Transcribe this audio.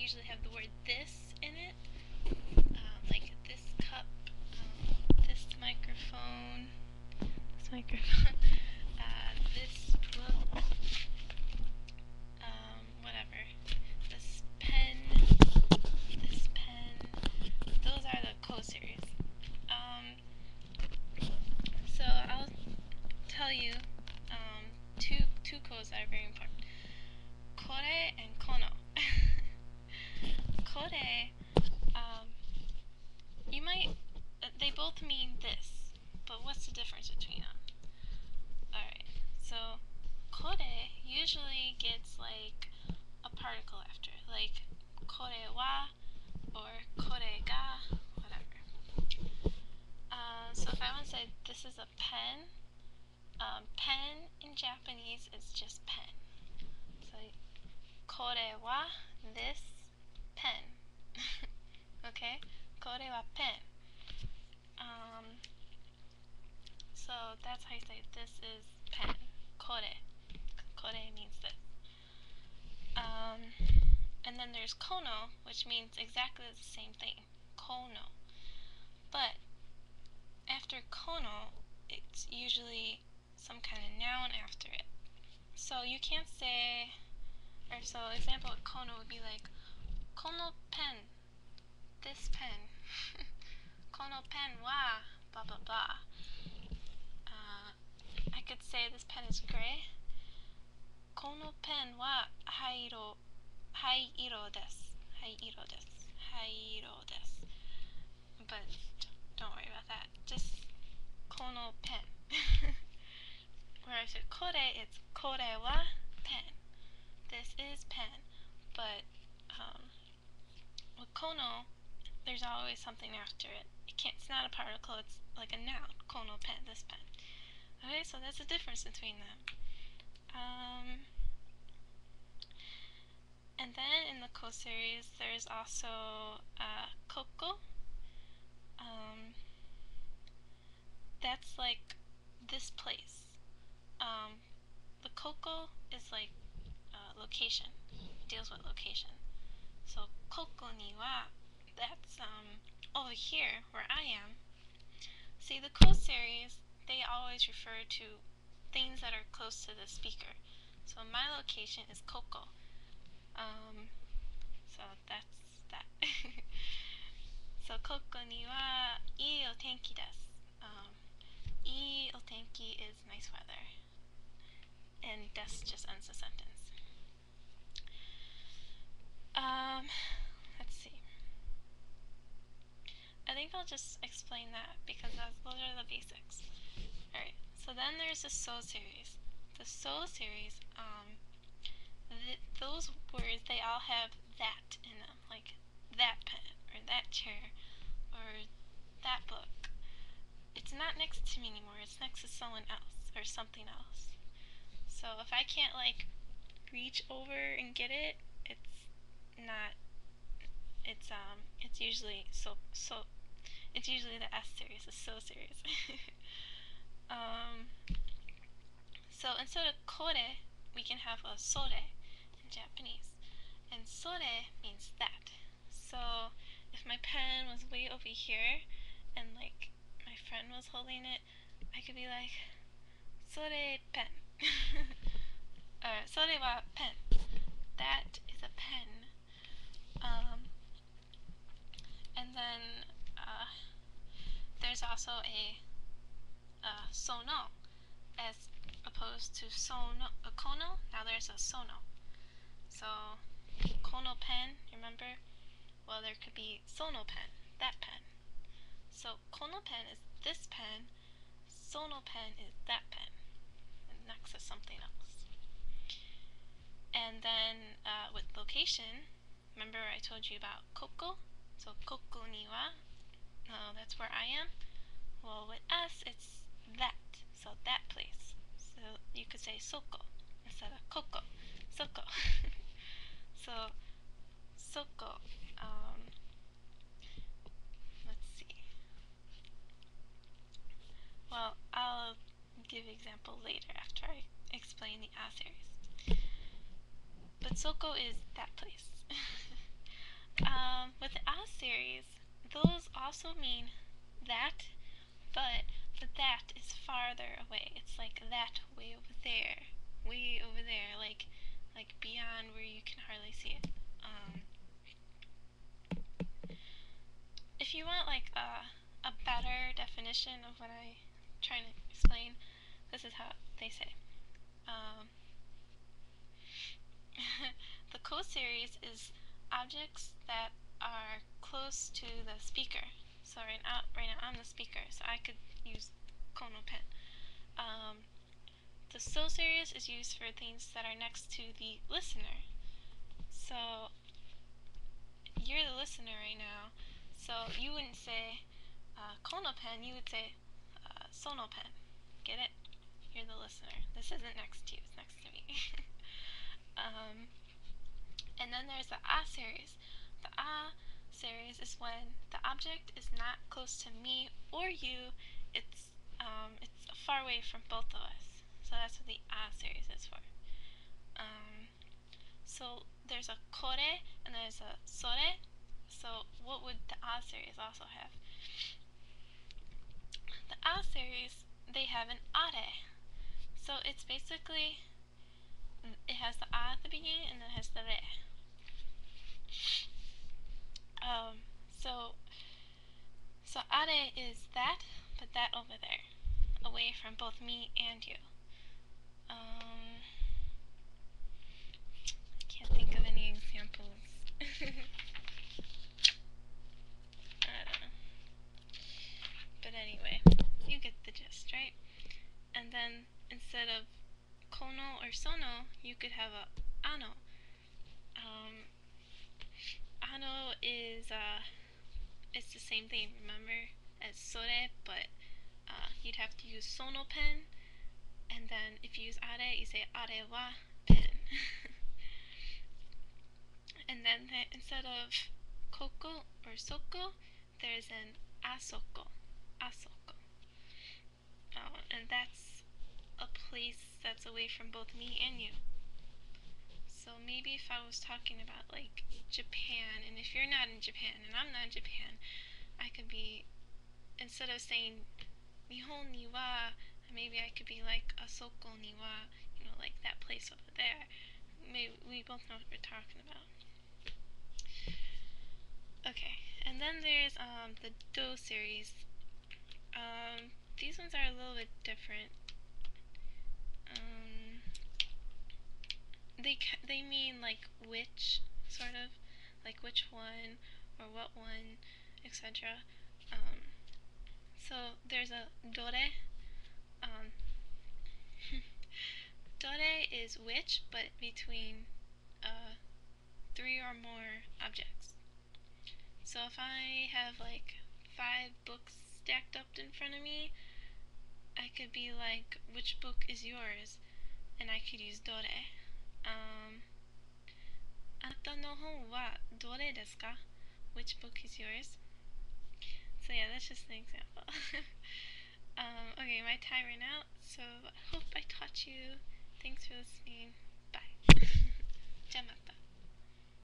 usually have the word this in it, like this cup, this microphone, this book, whatever, this pen, those are the ko series. So I'll tell you two ko's that are very important. Kore and kono. Kore, they both mean this, but what's the difference between them? Alright, so kore usually gets like a particle after, like kore wa or kore ga, whatever. So if I want to say this is a pen, pen in Japanese is just pen. So kore wa this pen. Okay? Kore wa pen. So that's how you say this is pen. Kore. Kore means this. And then there's kono, which means exactly the same thing. Kono. But after kono, it's usually some kind of noun after it. So you can't say, or so example with kono would be like, kono pen, this pen. Kono pen wa, blah blah blah. I could say this pen is gray. Kono pen wa haiiro desu. Haiiro desu. But don't worry about that. Just kono pen. Where I said kore, it's kore wa pen. This is pen. But with kono, there's always something after it. It's not a particle, it's like a noun. Kono pen, this pen. Okay, so that's the difference between them. And then in the ko series, there's also koko. That's like this place. The koko is like location. It deals with location. So koko ni wa, that's over here where I am. See, the ko series, they always refer to things that are close to the speaker. So my location is koko. So that's that. So koko ni wa ii o tenki desu. Ii o tenki is nice weather. And desu just ends the sentence. Let's see. I think I'll just explain that because those are the basics. Alright, so then there's the so series. The so series, those words, they all have that in them, like that pen, or that chair, or that book. It's not next to me anymore, it's next to someone else, or something else. So if I can't, like, reach over and get it, it's usually it's usually the S series, the so series. So instead of kore, we can have a sore in Japanese. And sore means that. So if my pen was way over here and like my friend was holding it, I could be like, sore pen. Sore wa pen. That is a pen. And then there's also a sono as opposed to kono. Now there's a sono. So kono pen, remember? Well, there could be sono pen, that pen. So kono pen is this pen, sono pen is that pen, and next to something else. And then with location, remember I told you about koko? So koko ni wa, that's where I am. Well, with S, it's that, so that place. So you could say soko instead of koko. Soko. So soko. Let's see. Well, I'll give example later after I explain the A series. But soko is that place. those also mean that, but the that is farther away. It's like that way over there, like beyond where you can hardly see it. If you want like a better definition of what I'm trying to explain, this is how they say. The co-series is objects that are close to the speaker. So right now I'm the speaker, so I could use Kono pen. The so series is used for things that are next to the listener. So you're the listener right now, so you wouldn't say Kono pen, you would say Sono pen. Get it? You're the listener. This isn't next to you, it's next to me. And then there's the A series. The A series is when the object is not close to me or you, it's far away from both of us. So that's what the A series is for. So there's a kore and there's a sore. So what would the A series also have? The A series, they have an are. So it's basically, it has the A at the beginning and then it has the re. So are is that, but that over there, away from both me and you. I can't think of any examples. I don't know. But anyway, you get the gist, right? And then instead of kono or sono, you could have a ano. Ano is it's the same thing, remember, as sore, but you'd have to use sono pen, and then if you use are, you say are wa pen. And then instead of koko or soko, there's an asoko. Asoko. And that's a place that's away from both me and you. So maybe if I was talking about like Japan, and if you're not in Japan and I'm not in Japan, I could be, instead of saying Nihon ni wa, maybe I could be like Asoko ni wa, you know, like that place over there. Maybe we both know what we're talking about. Okay, and then there's the Do series. These ones are a little bit different. They mean like which, sort of, like which one or what one, etc. So there's a dore. Dore is which, but between 3 or more objects. So if I have like 5 books stacked up in front of me, I could be like, which book is yours? And I could use dore. Anata no hon wa dore desu ka? Which book is yours? So yeah, that's just an example. Okay, my time ran out, so I hope I taught you. Thanks for listening. Bye. じゃあまた。